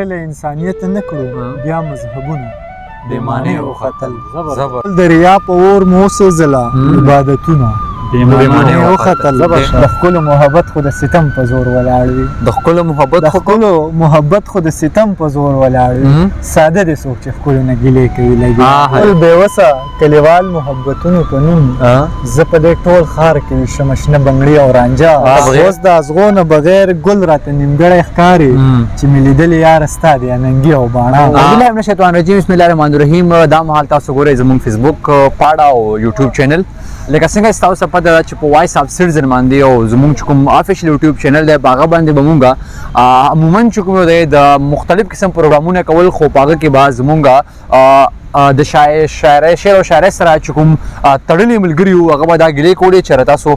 له انسانیت نه کړو بیا مذهبونه بېمانه وختل زبر د ریا په اور مو وسوځله عبادتونه بېمانه وختل د ښکلو محبت خو د ستم په زور ولاړ وي د ښکلو محبت د ښکلو محبت خو د ستم په زور ولاړ وي ساده دې څوک چې ښکلو نه ګیلې کوي لګي ټول بېوسه کلیوال محبتونو په نوم زه په دې ټول ښار کې ویشمه شنه بنګړي او رانجه اوس د ازغو نه بغیر ګل راته نیمګړی ښکاري چې مې لیدلې یاره ستا دی ننګي او باڼه اعوذ من الشیطان الرجیم بسم الله الرحمن الرحیم دا مهال تاسو ګورئ زموږ فیسبوک پاڼه او یوټیوب چینل لکه څنګه چې تاسو پته ده چې په وایس آف سټیزن باندې او زموږ چې کوم افیشل یوټیوب چینل دی په هغه باندې به مونږ عموما چې کوم دی د مختلف قسم پروګرامونه کول خو په هغه کې به زموږ د شعر او شاعرۍ سره چې کوم تړلي ملګري وو هغه به دا ګیلې کولې چې تاسو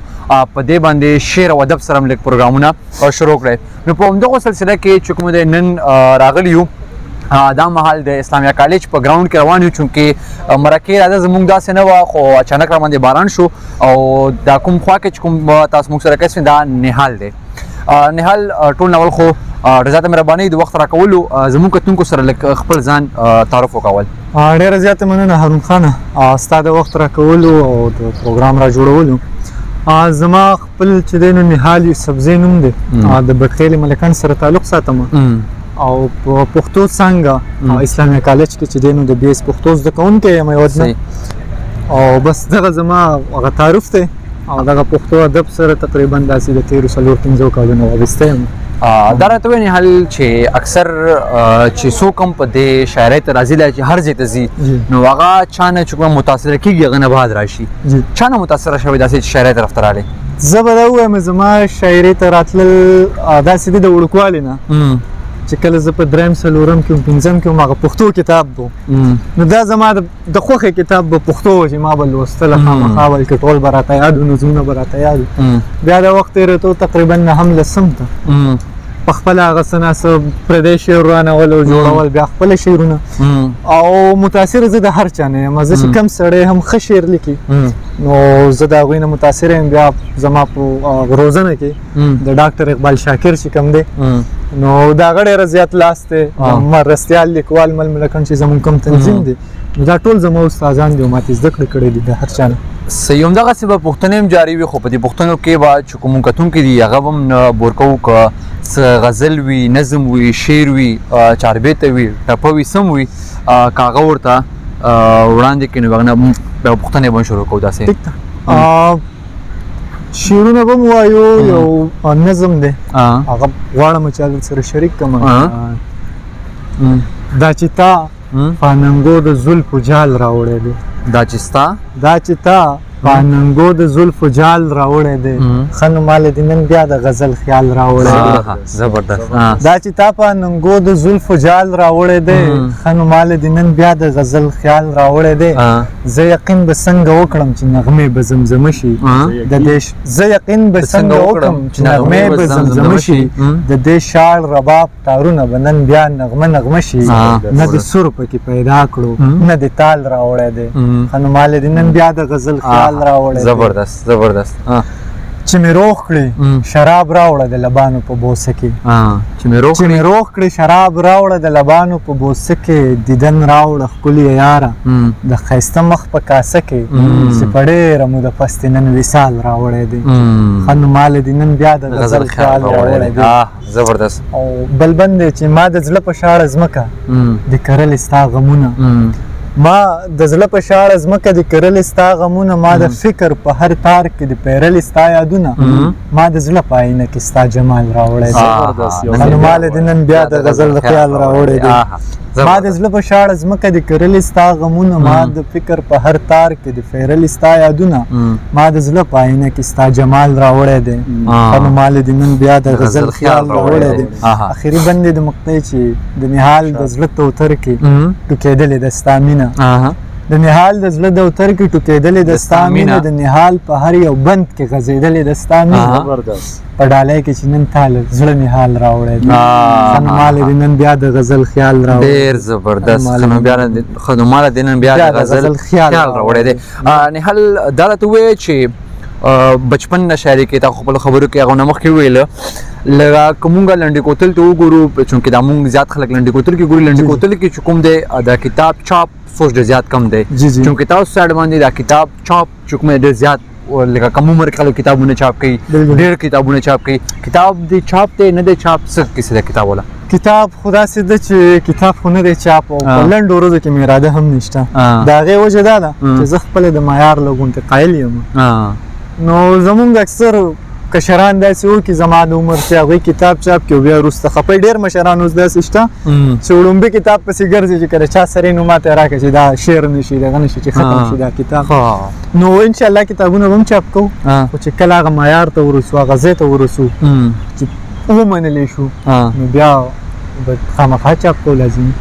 په دې باندې شعر او ادب سره هم لږ پروګرامونه شروع کړئ نو په همدغه سلسله کې چې کوم دی نن راغلی یو دا مهال د اسلامیه کالج په ګراوند کې روان یو چونکې مرکې راځه زموږ داسې نه وه خو اچانک را باندې باران شو او دا کوم خوا کې چې کوم تاسو موږ سره کس دا نهال دی نهال ټول ناول خو رضا ته مهرباني د وخت راکولو زموږ کتونکو سره لږ خپل ځان تعارف وکول ډېره زیاته مننه هارون خانه ستا د وخت راکولو او د پروګرام را جوړولو زما خپل چې دی نو نهال یوسفزی نوم دی د بټخیل ملکان سره تعلق ساتم او په پښتو څنګه اسلامیه کالج کې چې دی نو د بي اس پښتو زده کوونکی یم یو ځل او بس دغه زما هغه تعارف دی او دغه پښتو ادب سره تقریبا داسې د تېرو څلور پنځو کالونو وابسته یم دا راته وایي نهال چې اکثر چې څوک هم په دې شاعرۍ ته راځي دی چې هر ځای ته ځي نو هغه چا نه چې کوم متاثره کېږي هغه نه بعد راشي چا نه متاثره شوی داسې چې شاعرۍ طرف ته راغلی زه به دا ووایم زما شاعرۍ ته راتلل داسې دي د وړوکوالي نه چې کله زه په دریم څلورم کې پنځم کې هغه پښتو کتاب و نو دا زما د خوښې کتاب به پښتو و چې ما به لوستله خامخا بلکې ټول به راته یاد و نظمونه به راته یاد و بیا دا وخت تېرېدو تقریبا نهم لسم ته په خپله هغه څه ناڅه پردی شعر رانول او جوړول بیا خپله شعرونه او متاثره زه د هر چا نه یم زه چې کم سړی هم ښه شعر لیکي نو زه د هغوی نه متاثره یم بیا زما په روزنه کې د ډاکټر اقبال شاکر چې کوم دی نو د هغه ډېره زیات لاس دی مرستیال لیکوال مل ملکن چې زموږ کوم تنظیم دی نو دا ټول زما استادان دي او ماته زده کړې کړې دي د هر چا نه صحیح همدغسې به پوښتنې هم جاري وي خو په دې پوښتنو کې به چې کوم کتونکي دي هغه به هم نه بور کوو که څه غزل وي نظم وي شعر وي چاربیته وي ټپه وي سم وي که هغه ورته وړاندې کړي نو هغه نه بیا پوښتنې به هم شروع کوو داسې ټیک ده شعرونه به م وایو یو نظم دی هغه غواړم چې هغه سره شریک کړم دا چې تا پاننګو د زلفو جال راوړی دی دا چې تا پاننګو د زلفو جال راوړی دی ښه نو ماله دې نن بیا د غزل خیال راوړی دی زبردست دا چې تا پاننګو د زلفو جال راوړی دی ښه نو ماله دې نن بیا د غزل خیال راوړی دی زه یقین به څنګه وکړم چې نغمې به زمزمه شي زه یقین به څنګه وکړم چې نغمې به زمزمه شي د دې شاړ رباب تارونه به نن بیا نغمه نغمه شي نه د سر پکې پیدا کړو نه د تال راوړی دی ښه نو ماله دې نن بیا د غزل خیال زبردست چې مې روغ کړي شراب راوړه د لبانو په بوسه کې چې مې روغ کړي شراب راوړه د لبانو په بوسه کې دیدن راوړه ښکلې یاره د ښایسته مخ په کاسه کې چې په ډېره موده پسې نن وصال راوړی دی ښه نو ماله دې نن بیا د غزل خیال راوړی دی زبردست او بل بند دی چې ما د زړه په شاړه ځمکه د کرلې ستا غمونه ما د زړه په شاړه ځمکه د کرلې ستا غمونه ما د فکر په هر تار کې د پیرلې ستا یادونه ما د زړه په آینه کې ستا جمال راوړی دی ښه نو ماله دې نن بیا د غزل خیال راوړی دی ما د زړه په شاړه ځمکه د کرلې ستا غمونه ما د فکر په هر تار کې د پیرلې ستا یادونه ما د زړه په آینه کې ستا جمال راوړی دی ښه نو ماله دې نن بیا د غزل خیال راوړی دی اخري بند د مقطع چې د نهال د زړه توتر کې ټوکېدلې د ستا مینه د نهال د زړه دوتر کې ټوکېدلې د ستا مینه د نهال په هر یو بند کې غځېدلې د ستا مینه په ډالۍ کې چې نن تا له زړه نهال راوړی دی ښه نو ماله دې نن بیا د غزل خیال راوړی ډېر زبردست ښه نو ماله دې نن بیا د غزل خیال راوړی دی نهال دا راته ووایه چې بچپن نه شاعري کې تا خپل خبرو کې هغه نمخ کې ویل لږه کومګه لنډي کوتل ته وګورو چې دا مونږ زیات خلک لنډي کوتل کې ګوري لنډي کوتل کې چې کوم دی دا کتاب چاپ سوچ ډېر زیات کم دی چې تاسو سره باندې دا کتاب چاپ چې کوم ډېر زیات لکه کم عمر کې خلک کتابونه چاپ کوي ډېر کتابونه چاپ کوي کتاب دی چاپ دی نه دی چاپ څه کیسه ده کتاب ولا کتاب خدا سي د چې کتاب خو نه دی چاپ او په لنډ ورځو کې مې اراده هم نشته د هغې وجه دا ده چې زه خپله د معیار له غونډې قایل یم نو زمونږ اکثر کشران داسې وو چې زما د عمر چې هغوی کتاب چاپ کړي او بیا وروسته خپه ډېر مشران اوس داسې شته چې وړومبي کتاب پسې ګرځي چې کله چا سره یې نو ماته راکړه چې دا شعر نه شي دغه نه شي چې ختم شي دا کتاب نو انشاءالله کتابونه به هم چاپ کوو خو چې کله هغه معیار ته ورسو هغه ځای ته ورسو چې ومنلی شو نو بیا به خامخا چاپ کول لازم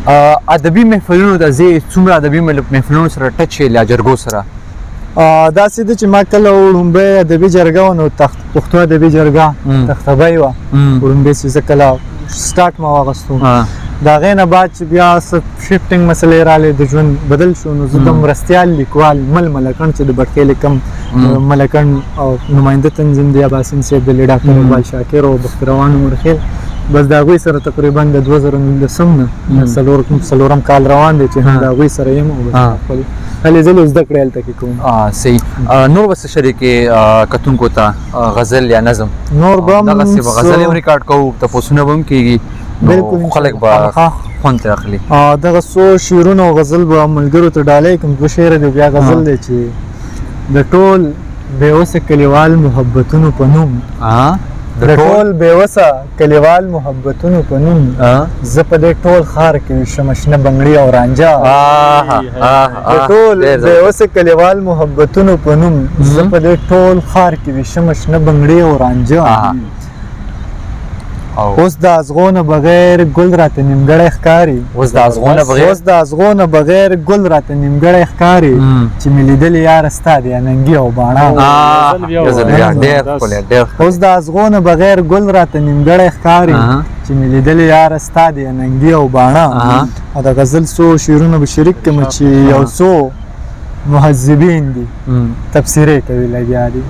ادبي محفلونو ته ځې څومره ادبي محفلونو سره ټچ یې لا جرګو سره داسې ده چې ما کله وړومبی ادبي جرګه وه نو پښتو ادبي جرګه تختبی وه وړومبی چې زه کله سټارټ ما واغستو د هغې نه بعد چې بیا څه شفټینګ مسلې راغلې د ژوند بدل شو نو زه د مرستیال لیکوال ملکڼ چې د بټکې لیکم ملکڼ او نماینده تنظیم دی اباسین صاحب د ډاکټر اقبال شاکر او بختر روان عمرخیل بس د هغوی سره تقریبا د 2019 نه څلورم کال روان دی چې هم د هغوی سره یم او خپل هلې ځلې زده کړې هلته کې کوم صحیح نور به څه شریکې کتونکو ته غزل یا نظم نور به هم دغسې به غزل هم ریکارډ کوو تپوسونه به هم کېږي بالکل خلک به خوند ترې اخلي دغه څو شعرونه او غزل به ملګرو ته ډالۍ کوم دوه شعره دی بیا غزل دی چې د ټول بېوسه کلیوال محبتونو په نوم د ټول بېوسه کلیوال محبتونو په نوم زه په دې ټول ښار کې ویشم شنه بنګړي او رانجه د ټول بېوسه کلیوال محبتونو په نوم زه په دې ټول ښار کې ویشم شنه بنګړي او رانجه اوس د ازغونه بغیر ګل راته نیمګړی ښکاري اوس د ازغونه بغیر ګل راته نیمګړی ښکاري چې مې لیدلې یاره ستا د اننګي او باڼه اوس د ازغونه بغیر ګل راته نیمګړی ښکاري چې مې لیدلې یاره ستا د اننګي او باڼه او د غزل څو شعرونه به شریک کړم چې یو څو مهذبین دي تفسیرې کوي لګیا دي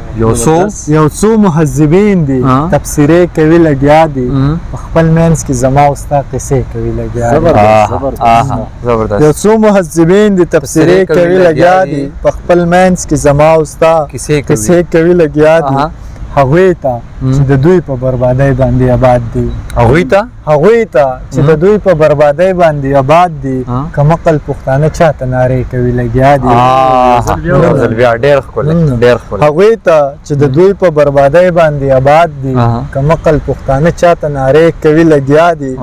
یو څو مهذبین دي تفسیرې کوي لګیا دي په خپل منځ کې زما او ستا قصې کوي لګیا دي یو څو مهذبین دي تفسیرې کوي لګیا دي په خپل منځ کې زما او ستا قصې کوي لګیا دي هغوی ته چې د دوی په بربادۍ باندې آباد دي هغوی ته چې د دوی په بربادۍ باندې آباد دي کمقل پښتانه چاته نارې کوي لګیا دي هغوی ته چې د دوی په بربادۍ باندې آباد دي کمقل پښتانه چاته نارې کوي لګیا دي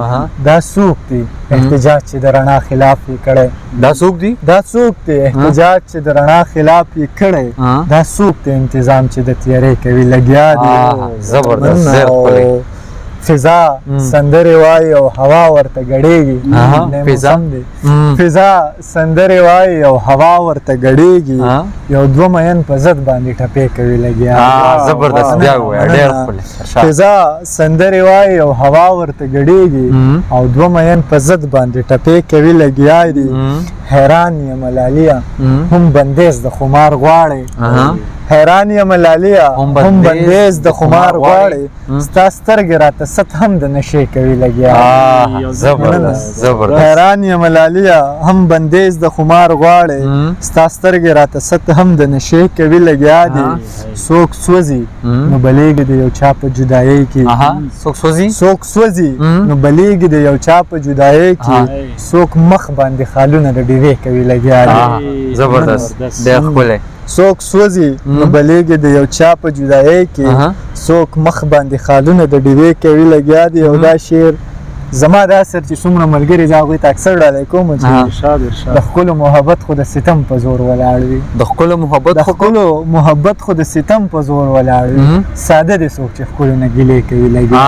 دا څوک دي احتجاج چې د رڼا خلاف یې کړی دا څوک دي احتجاج چې د رڼا خلاف یې کړی دا څوک دی انتظام چې د تیارې کوي لګیا دي زبردست فضا سندرې وایي او هوا ورته ګډېږي فضا سندرې وایي او هوا ورته ګډېږي یو دوه مین په ضد باندې ټپې کوي لګیا فضا سندرې وایي او هوا ورته ګډېږي او دوه مین په ضد باندې ټپې کوي لګیا دي حیران یم لالیا هم بندیز د خمار غواړي حیران یم لالیا هم بندیز د خمار غواړي ستا سترګې راته ست هم د نشې کوي لګیا حیران یم لالیا هم بندیز د خمار غواړي ستا سترګې راته ست هم د نشې کوي لګیا دي څوک سوځي نو بلیږي د یو چا په جدایۍ کې څوک سوځي نو بلیږي د یو چا په جدایۍ کې څوک مخ باندې خالونه د ډیوې کوي لګیا دي زبردست ډېر ښکلی څوک سوځي نو بلیږي د یو چا په جدایۍ کې څوک مخ باندې خالونه د ډیوې کوي لګیا دي او دا شعر زما دا اثر چې څومره ملګري زه هغوی ته اکثر ډالۍ کوم چې د ښکلو محبت خو د ستم په زور ولاړ وي د ښکلو محبت خو د ستم په زور ولاړ وي ساده دی څوک چې ښکلو نه ګیلې کوي لګیا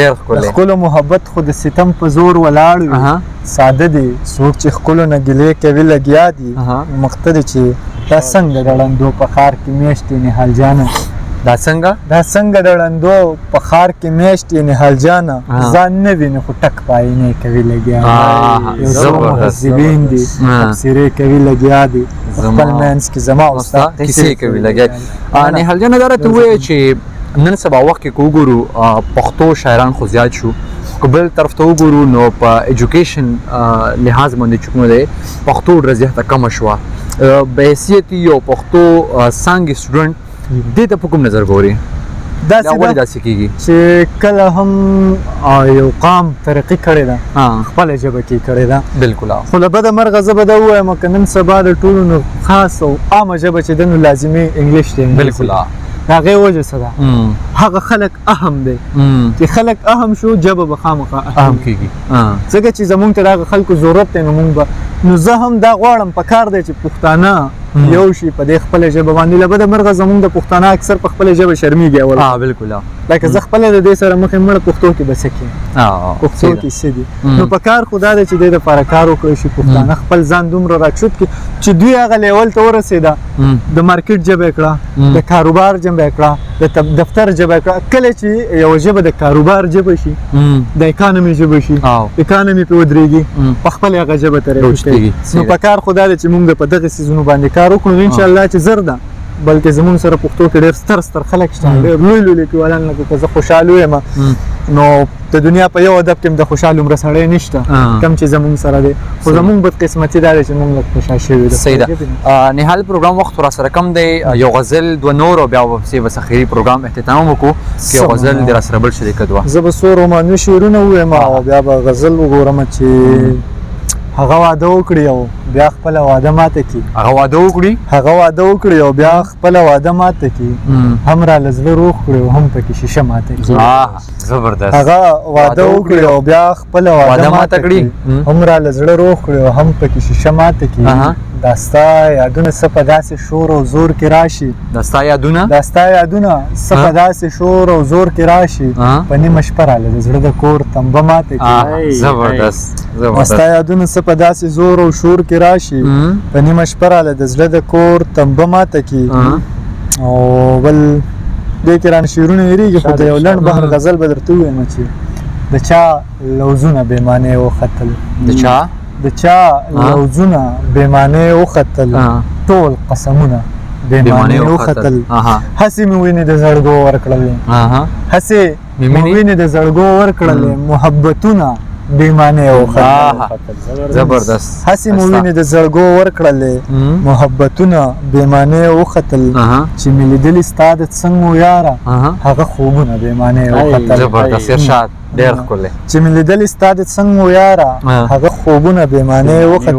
د ښکلو محبت خو د ستم په زور ولاړ وي ساده دی څوک چې ښکلو نه ګیلې کوي لګیا دي مقته دی چې دا څنګه د ړندو په ښار کې میاشتې نهال جانه دا څنګه دا څنګه د ړندو په ښار کې میاشتې نهال جانه ځان نه ویني خو ټک پایینې کوي لګیا یو څو مهذبین دي تبصرې کوي لګیا دي خپل منځ کې زما استاد کیسې کوي لګیا نهال جانه دا راته ووایه چې نن سبا وخت کې که وګورو پښتو شاعران خو زیات شو که بل طرف ته وګورو نو په ایجوکیشن لحاظ باندې چې کومه دی پښتو ډېره زیاته کمه شوه بحیثیت یو پښتو څانګې سټوډنټ دې ته په کوم نظر ګوري ولې داسې کېږي چې کله هم یو قام ترقي کړې ده خپله ژبه کې کړې ده بلکل خو له بده مرغه زه به دا ووایم که نن سبا د ټولو نو خاص او عامه ژبه چې ده نو لازمي انګلیش دی بلکل د هغې وجه څه ده هغه خلک اهم دی چې خلک اهم شو ژبه به خامخا اهم کېږي ځکه چې زمونږ ته د هغه خلکو ضرورت دی نو مونږ به نو زه هم دا غواړم په کار دی چې پښتانه یو شي په دې خپله ژبه باندې له بده مرغه زمونږ د پښتانه اکثر په خپله ژبه شرمېږي اول بلکل لکه زه خپله د دې سره مخې مړه پښتو کې به څه کوي پښتو کې څه دي نو په کار خو دا دی چې دې دپاره کار وکړی شي پښتانه خپل ځان دومره راکشوت کړي چې دوی هغه لیول ته ورسېده د مارکیټ ژبه یې کړه د کاروبار ژبه یې کړه د دفتر ژبه یې کړه کله چې یوه ژبه د کاروبار ژبه شي د اکانومي ژبه شي اکانومي پرې ودرېږي په خپله هغه ژبه ترقي کوي نو په کار خو دا دی چې موږ په دغه څیزونو باندې کار وکړو انشاءالله چې زر ده بلکې زمونږ سره پښتو کې ډېر ستر خلک شته ډېر لوی لیکوالان لکه که زه خوشحال ویم نو د دنیا په یو ادب کې هم د خوشحال عمره سړی نشته کم چې زمونږ سره دی خو زمونږ بدقسمتي دا دی چې مونږ لږ خوشحال شوي صحیح ده نهال پروګرام وخت راسره کم دی یو غزل دوه نور او بیا ورپسې بس اخري پروګرام اختتام وکړو که یو غزل دې راسره بل شریکه دوه زه به څو رومانوي شعرونه ووایم او بیا به غزل وګورم چې هغه واده وکړي او بیا خپله واده ماته کړي هغه واده وکړي او بیا خپله واده ماته کړي هم راله زړه روغ کړي او هم پکې شیشه ماته کړي زبردست هغه واده وکړي او بیا خپله واده ماته کړي هم راله زړه روغ کړي او هم پکې شیشه ماته کړي دا ستا یادونه څه په داسې شور او زور کې راشي دا ستا یادونه څه په داسې شور او زور کې راشي په نیمه شپه راله د زړه د کور تمبه ماته کړي زبردست ستا یادونه څه په داسې زور او شور کې راشي په نیمه شپه راله د زړه د کور تمبه ماته کړي او بل دې کې رانه شعرونه هېرېږي خو د یو لنډ بحر غزل به درته ووایم چې د چا لوظونه بې معنې وختل د چا لوظونه بې معنې وختل ټول قسمونه بې معنې وختل هسې مې وینې د زړګو ورکړلې محبتونه بې معنې وختل زبردست هسې مې وینې د زړګو ورکړلې محبتونه بې معنې وختل چې مې لیدلي ستا د څنګو یاره هغه خوبونه بې معنې وختل زبردست ارشاد ډېر ښکلی چې مې لیدلي ستا د څنګو یاره هغه خوبونه بې معنې وختل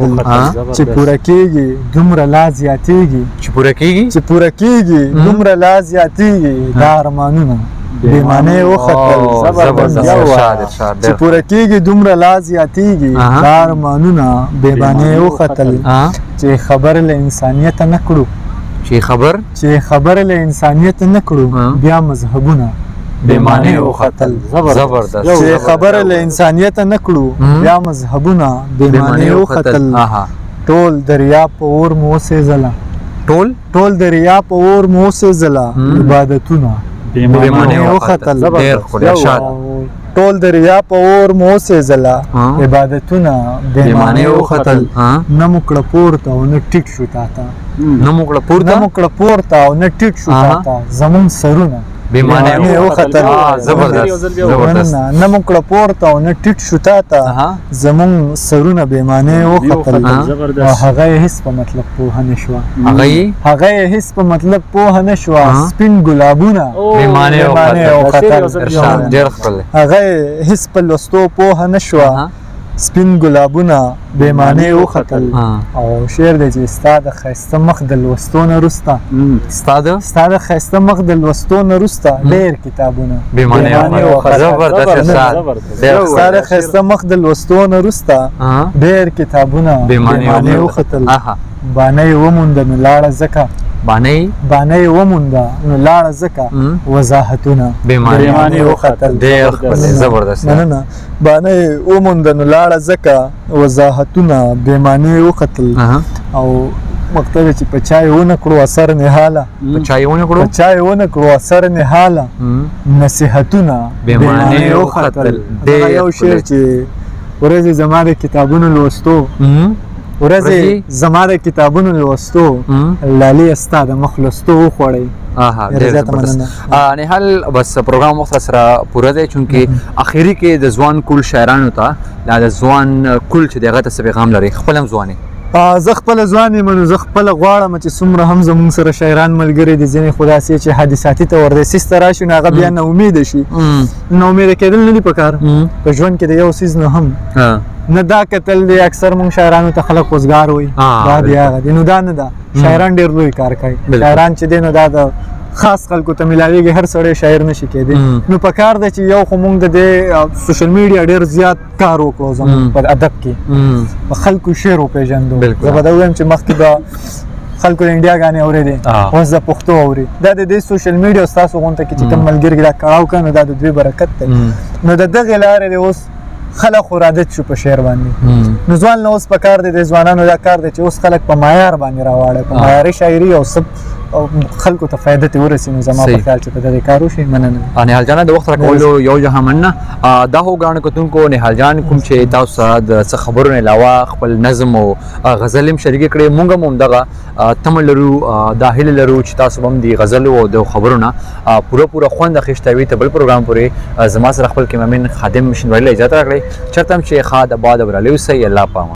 چې پوره کېږي دومره لا زیاتېږي دومره لا زیاتېږي دا ارمانونه بې معنې وختل چې پوره کېږي دومره لا زیاتېږي دا ارمانونه بې معنې وختل چې خبر له انسانیته نه کړو بیا مذهبونه بې معنې وختل چې خبره له انسانیته نه کړو بیا مذهبونه بې معنې وختل ټول دریا په اور مو وسېزله عبادتونه بې معنې وختل ټول دریا په اور مو وسېزله عبادتونه بې معنې وختل نه مو کړه پورته او نه ټیټ شو تا ته زمونږ سرونه بې معنې وختل نه مو کړه پورته او نه ټیټ شو تا ته زمونږ سرونه بې معنې وختل او هغه یې هېڅ په مطلب پوهه نه شوه سپین ګلابونه بې معنې وختل هغه یې هېڅ په لوستو پوهه نه شوه سپین ګلابونه بې معنې وختل او شعر دی چې ستا د ښایسته مخ د لوستو نه وروسته ډېر کتابونه بې معنې وختل ستا د ښایسته مخ د لوستو نه وروسته ډېر کتابونه بې معنې وختل بانه یې ومونده نو لاړه ځکه وضاحتونه بې معنې وختل ډېر زبردست بانه یې ومونده نو لاړه ځکه وضاحتونه بې معنې وختل او مقطع چې په چای ونه کړو اثر نهاله په چایونه کړو په چای ونه کړو اثر نهاله نصیحتونه بې معنی وختل. دا یو شعر چې ورځې زما د کتابونو لوستو ورځې زما د کتابونو لوستو لالي استا د مخ لوستو وخوړی. ډېر زبردست. نهال بس پروګرام وخت سره پوره دی چونکې اخیری کې د ځوان کول شاعرانو ته دا د ځوان کول چې دغه ته پیغام لري خپل هم ځواني زه خپل ځوان یم نو زه خپل غواړم چې څومره هم زموږ سره شاعران ملګري دي ځینې خو داسې چې حادثاتي ته ورده سیسته راشي نو هغه بیا نه امید شي نو امید کېدل نه دي پکار په ژوند کې د یو سیز نه هم نه دا کتل دی اکثر مونږ شاعرانو ته خلک وزګار وي دا دی هغه دی نو دا نه ده شاعران ډېر لوی کار کوي شاعران چې دی نو دا د خاص خلکو ته ملاویږي هر سړی شاعر نشي کېدی نو پکار دی چې یو خو مونږ د دې سوشل میډیا ډېر زیات کار وکړو زموږ په ادب کې په خلکو شعر وپېژندو زه به دا ووایم چې مخکې به خلکو د انډیا غانې اورېدې اوس د پښتو اوري دا د دې سوشل میډیا ستاسو غونته کې چې کوم ملګري دا کړاو کوي نو دا د دوی برکت دی نو د دغې لارې دی اوس خلک خو عادت شو په شعر باندې نو ځوان نه اوس پکار دی د ځوانانو دا کار دی چې اوس خلک په معیار باندې راواړي په معیاري شاعري او سب خلکو ته فایده ته ورسي نو زما په خیال چې په دې کار وشي مننه. نهال جان د وخت راکولو یو جهه مننه دا هو ګرانو کتونکو نهال جان کوم چې تاسو د څه خبرونه علاوه خپل نظم او غزل هم شریک کړي مونږ هم دغه تمل لرو داخله لرو چې تاسو هم دی غزل او د خبرونه پوره خوند اخیستوي ته بل پروګرام پورې زما سره خپل کیمرمن خادم مشن ویل اجازه راکړي چرته چې خاد آباد ورالو سي الله پام.